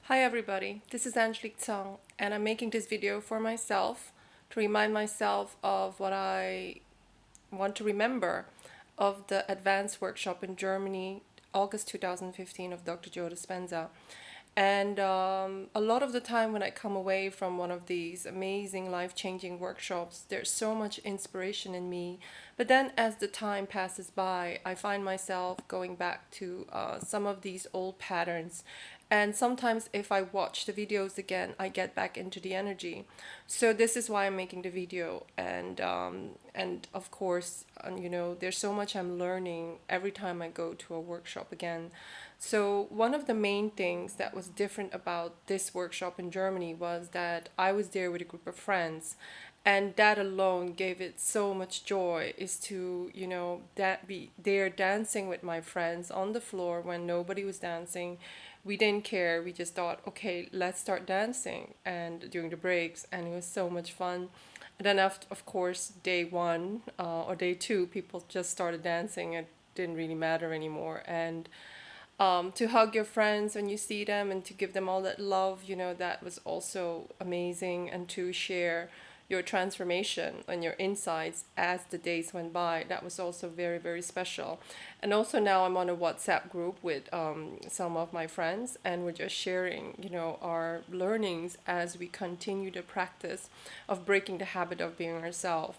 Hi everybody, this is Angelique Tsang, and I'm making this video for myself to remind myself of what I want to remember of the advanced workshop in Germany, August 2015 of Dr. Joe Dispenza. And a lot of the time when I come away from one of these amazing life-changing workshops, there's so much inspiration in me. But then as the time passes by, I find myself going back to some of these old patterns. And sometimes if I watch the videos again, I get back into the energy. So this is why I'm making the video. And of course, there's so much I'm learning every time I go to a workshop again. So one of the main things that was different about this workshop in Germany was that I was there with a group of friends, and that alone gave it so much joy, is to that be there dancing with my friends on the floor when nobody was dancing. We didn't care, we just thought, okay, let's start dancing, and during the breaks, and it was so much fun. And then after, of course, day one or day two, people just started dancing. It didn't really matter anymore. And to hug your friends when you see them and to give them all that love, that was also amazing. And to share your transformation and your insights as the days went by, that was also very, very special. And also now I'm on a WhatsApp group with some of my friends, and we're just sharing, our learnings as we continue the practice of breaking the habit of being ourselves.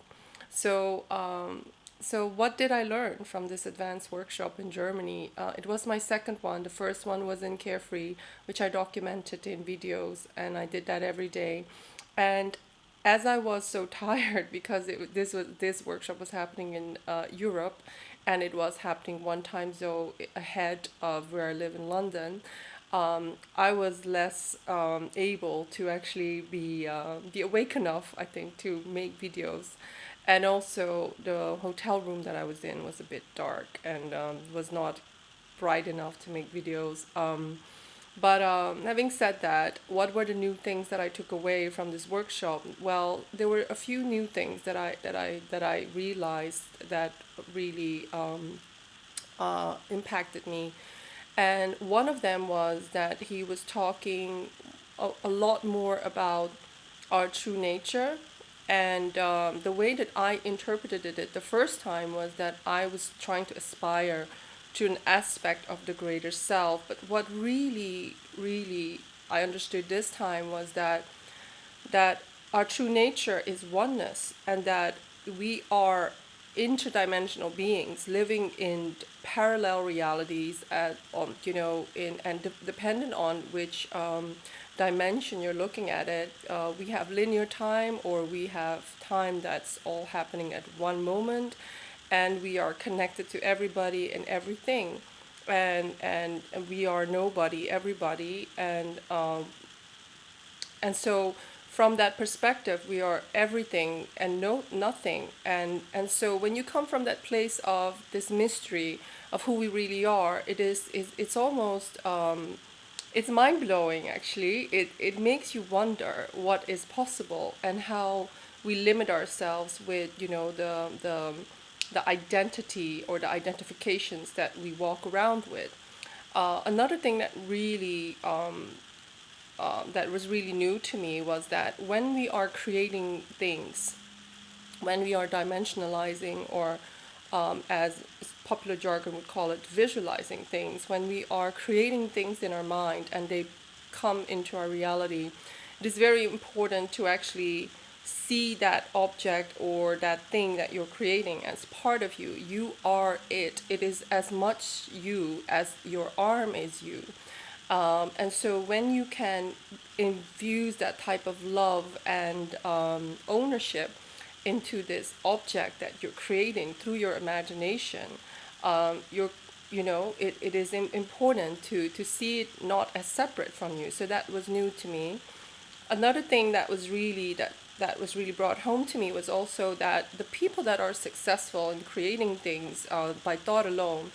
So, so what did I learn from this advanced workshop in Germany? It was my second one. The first one was in Carefree, which I documented in videos, and I did that every day. And as I was so tired because this workshop was happening in Europe, and it was happening one time zone ahead of where I live in London. I was less able to actually be awake enough, I think, to make videos. And also, the hotel room that I was in was a bit dark and was not bright enough to make videos. But having said that, what were the new things that I took away from this workshop? Well, there were a few new things that I realized that really impacted me. And one of them was that he was talking a lot more about our true nature. And the way that I interpreted it the first time was that I was trying to aspire to an aspect of the greater self. But what really, really I understood this time was that our true nature is oneness, and that we are interdimensional beings living in parallel realities dependent on which dimension you're looking at it. We have linear time, or we have time that's all happening at one moment, and we are connected to everybody and everything, and we are nobody, everybody, and so from that perspective, we are everything and no nothing. And so when you come from that place of this mystery of who we really are, it's almost it's mind blowing. Actually, it makes you wonder what is possible and how we limit ourselves with the identity or the identifications that we walk around with. Another thing that was really new to me was that when we are creating things, when we are dimensionalizing, or as popular jargon would call it, visualizing things, when we are creating things in our mind and they come into our reality, it is very important to actually see that object or that thing that you're creating as part of you. You are it. It is as much you as your arm is you. And so when you can infuse that type of love and ownership into this object that you're creating through your imagination, you're it is important to see it not as separate from you. So that was new to me. Another thing that was really brought home to me was also that the people that are successful in creating things by thought alone,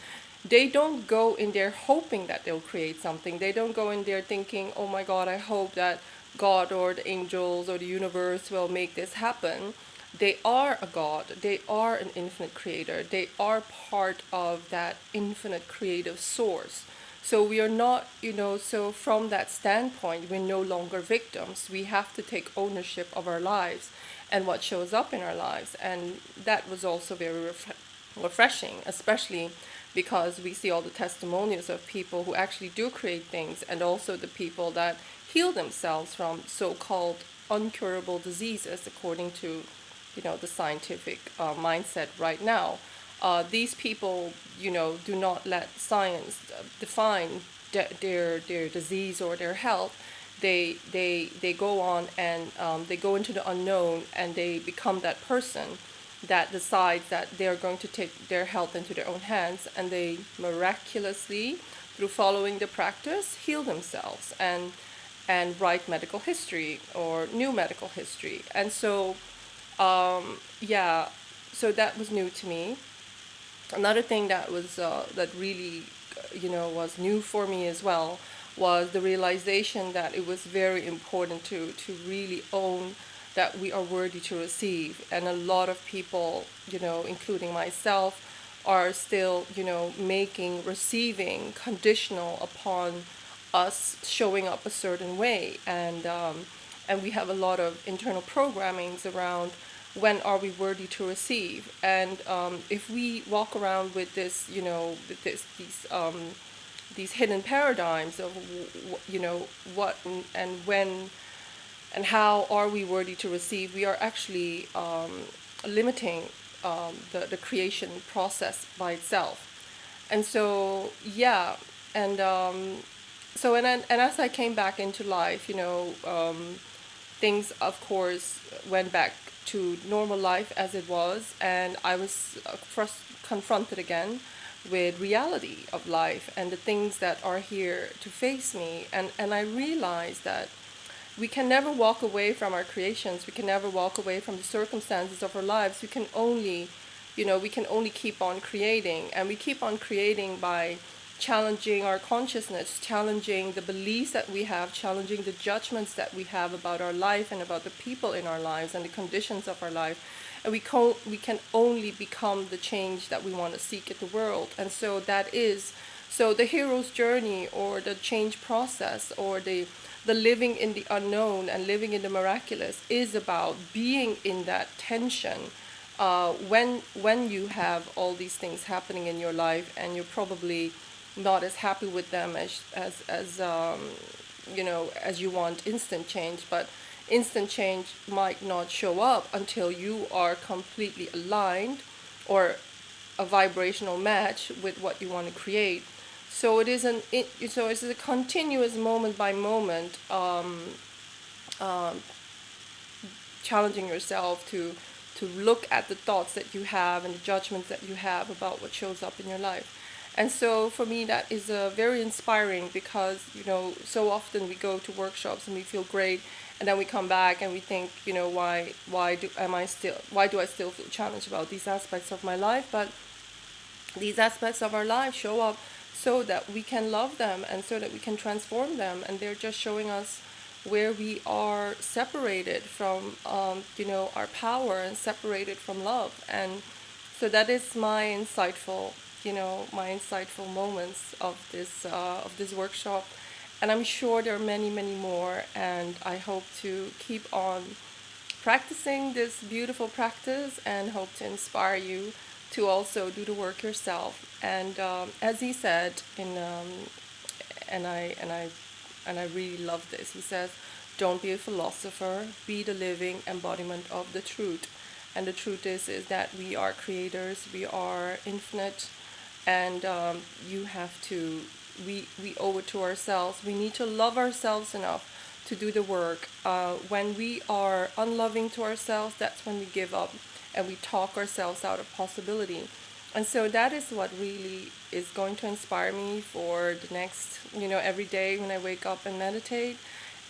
they don't go in there hoping that they'll create something. They don't go in there thinking, oh my God, I hope that God or the angels or the universe will make this happen. They are a God. They are an infinite creator. They are part of that infinite creative source. So we are not, so from that standpoint, we're no longer victims. We have to take ownership of our lives and what shows up in our lives. And that was also very refreshing, especially because we see all the testimonials of people who actually do create things, and also the people that heal themselves from so-called uncurable diseases, according to, the scientific mindset right now. These people, do not let science define their disease or their health. They go on, and they go into the unknown, and they become that person that decides that they're going to take their health into their own hands, and they miraculously, through following the practice, heal themselves and write medical history or new medical history. And so, yeah, so that was new to me. Another thing that was that really, was new for me as well, was the realization that it was very important to really own that we are worthy to receive. And a lot of people, including myself, are still, making receiving conditional upon us showing up a certain way. And we have a lot of internal programmings around when are we worthy to receive. And if we walk around with this, with these hidden paradigms of, what and when and how are we worthy to receive, we are actually limiting the creation process by itself. And so, yeah, and and as I came back into life, things, of course, went back to normal life as it was, and I was first confronted again with reality of life and the things that are here to face me. And I realized that we can never walk away from our creations. We can never walk away from the circumstances of our lives. We can only keep on creating. And we keep on creating by challenging our consciousness, challenging the beliefs that we have, challenging the judgments that we have about our life and about the people in our lives and the conditions of our life. And we can only become the change that we want to seek in the world. And so so the hero's journey, or the change process, or the living in the unknown and living in the miraculous, is about being in that tension when you have all these things happening in your life, and you're probably not as happy with them as you want instant change. But instant change might not show up until you are completely aligned, or a vibrational match with what you want to create. So it's a continuous moment by moment, challenging yourself to look at the thoughts that you have and the judgments that you have about what shows up in your life. And so for me, that is very inspiring, because so often we go to workshops and we feel great, and then we come back and we think, why do I still feel challenged about these aspects of my life? But these aspects of our life show up so that we can love them and so that we can transform them, and they're just showing us where we are separated from our power, and separated from love. And so that is my insightful moments of this workshop. And I'm sure there are many, many more, and I hope to keep on practicing this beautiful practice, and hope to inspire you to also do the work yourself. And as he said and I really love this. He says, "Don't be a philosopher. Be the living embodiment of the truth." And the truth is that we are creators. We are infinite, and you have to. We owe it to ourselves. We need to love ourselves enough to do the work. When we are unloving to ourselves, that's when we give up and we talk ourselves out of possibility. And so that is what really is going to inspire me for the next, every day when I wake up and meditate,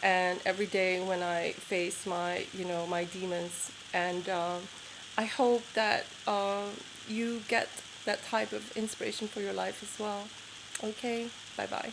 and every day when I face my demons. And I hope that you get that type of inspiration for your life as well. Okay, bye bye.